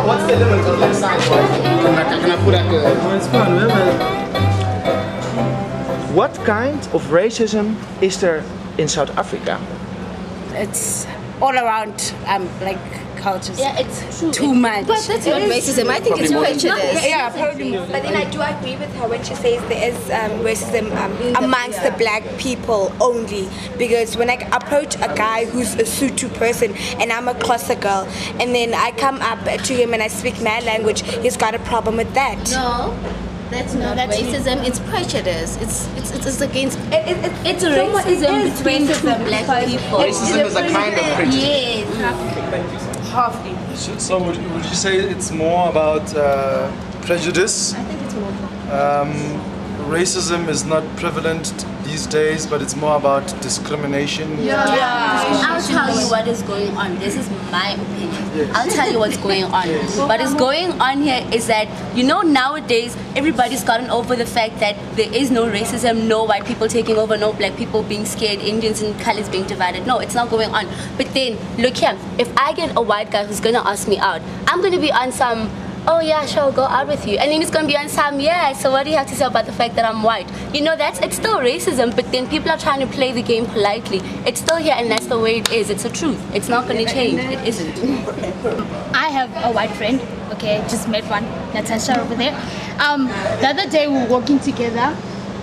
What's the limit on that side? Can I put like a... It's fun, what kind of racism is there in South Africa? It's all around like cultures. Yeah, it's true. Too much. But that's not racism. I think it's prejudice. Yeah, probably. But then I do agree with her when she says there is racism amongst the black people only. Because when I approach a guy who's a Sotho person and I'm a Xhosa girl, and then I come up to him and I speak my language, he's got a problem with that. No. That's not racism. It's prejudice. It's against. It's racism between black people. Racism is a kind of prejudice. Yes. Halfly. So would you say it's more about prejudice? I think it's more. Racism is not prevalent these days, but it's more about discrimination. I'll tell you what is going on. This is my opinion. Yes. I'll tell you what's going on. What is going on here is that, you know, nowadays everybody's gotten over the fact that there is no racism, no white people taking over, no black people being scared, Indians and colors being divided. No, it's not going on. But then, look here, if I get a white guy who's gonna ask me out, I'm gonna be on some, oh yeah, sure, I'll go out with you. And then it's going to be on some, yeah, so what do you have to say about the fact that I'm white? You know, it's still racism, but then people are trying to play the game politely. It's still here, and that's the way it is. It's the truth. It's not going to change. It isn't. I have a white friend, okay, just met one, Natasha over there. The other day we were walking together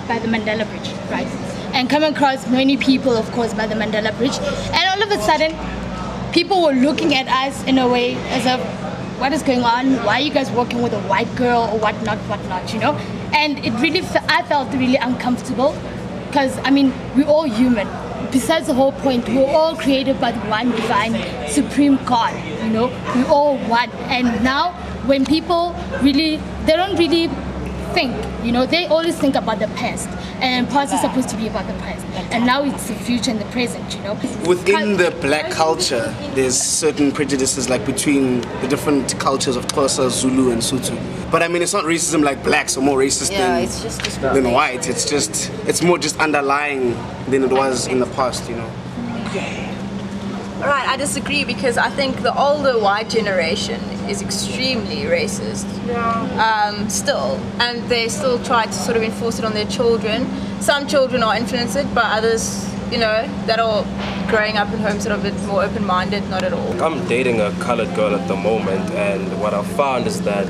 by the Mandela Bridge, right? And come across many people, of course, by the Mandela Bridge. And all of a sudden, people were looking at us in a way as if, what is going on? Why are you guys walking with a white girl or whatnot, you know? And it really, I felt really uncomfortable because, I mean, we're all human. Besides the whole point, we're all created by the one divine, supreme God, you know? We're all one. And now, when people really, they don't really think, you know, they always think about the past. And past is supposed to be about the past. And now it's the future and the present, you know. Within the black culture, there's certain prejudices like between the different cultures of Xhosa, Zulu and Sotho. But I mean, it's not racism like blacks are more racist than white. It's more just underlying than it was in the past, you know. Right, I disagree because I think the older white generation is extremely racist. Still, and they still try to sort of enforce it on their children. Some children are influenced, but others, you know, that are growing up in homes that are a bit more open-minded, not at all. I'm dating a colored girl at the moment, and what I've found is that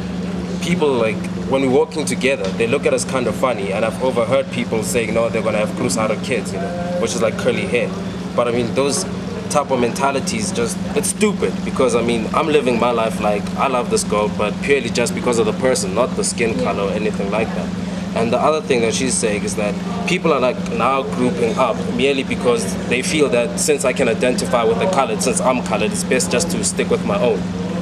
people, like, when we're walking together, they look at us kind of funny, and I've overheard people saying, no, they're going to have cruzado kids, you know, which is like curly hair. But I mean, those type of mentality is just, it's stupid, because I mean, I'm living my life like I love this girl, but purely just because of the person, not the skin color or anything like that. And the other thing that she's saying is that people are like now grouping up merely because they feel that since I can identify with the colored, since I'm colored, it's best just to stick with my own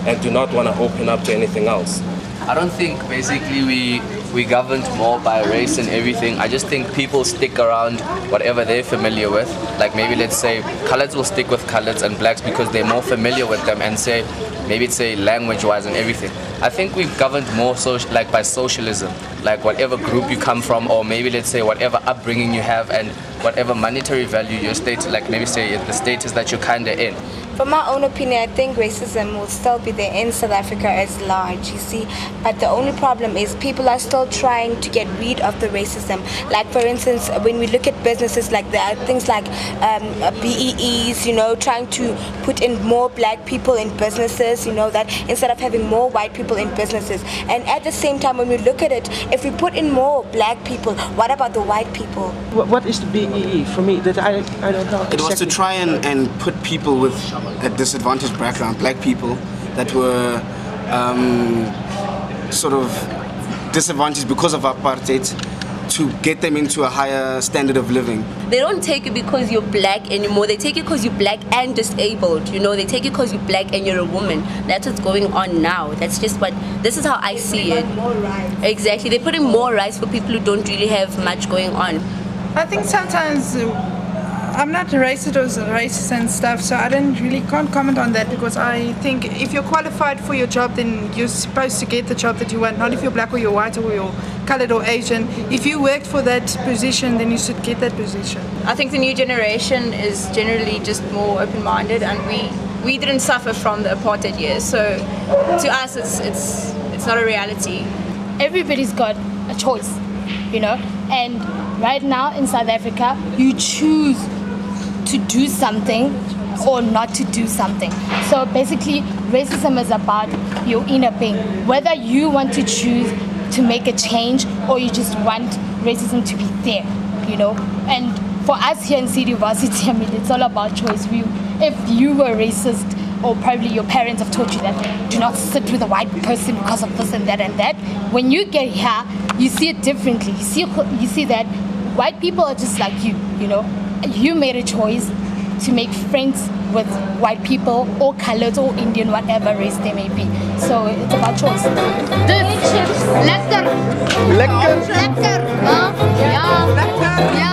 and do not want to open up to anything else. I don't think basically we governed more by race and everything. I just think people stick around whatever they're familiar with. Like maybe let's say coloreds will stick with coloreds and blacks because they're more familiar with them, and say maybe it's say language-wise and everything. I think we've governed more like by socialism, like whatever group you come from, or maybe let's say whatever upbringing you have and whatever monetary value your state, like maybe say the status that you're kind of in. From my own opinion, I think racism will still be there in South Africa as large, you see. But the only problem is people are still trying to get rid of the racism. Like, for instance, when we look at businesses like that, things like BEEs, you know, trying to put in more black people in businesses, you know, that instead of having more white people in businesses. And at the same time, when we look at it, if we put in more black people, what about the white people? What is the BEE? For me, that I don't know. It was to try and put people with a disadvantaged background, black people that were sort of disadvantaged because of apartheid, to get them into a higher standard of living. They don't take it because you're black anymore. They take it because you're black and disabled. You know, they take it because you're black and you're a woman. That's what's going on now. That's just what, this is how I see it. More rights. Exactly. They're putting more rights for people who don't really have much going on. I think sometimes I'm not racist and stuff, so I can't comment on that, because I think if you're qualified for your job, then you're supposed to get the job that you want, not if you're black or you're white or you're colored or Asian. If you worked for that position, then you should get that position. I think the new generation is generally just more open-minded, and we didn't suffer from the apartheid years, so to us it's not a reality. Everybody's got a choice, you know, and right now in South Africa, you choose to do something or not to do something. So basically, racism is about your inner being. Whether you want to choose to make a change or you just want racism to be there, you know. And for us here in City Varsity, I mean, it's all about choice. If you were racist, or probably your parents have taught you that do not sit with a white person because of this and that, when you get here, you see it differently. You see that white people are just like you, you know. You made a choice to make friends with white people or colored or Indian, whatever race they may be. So it's about choice. Lekker. Lekker. Lekker. Ja. Lekker. Ja,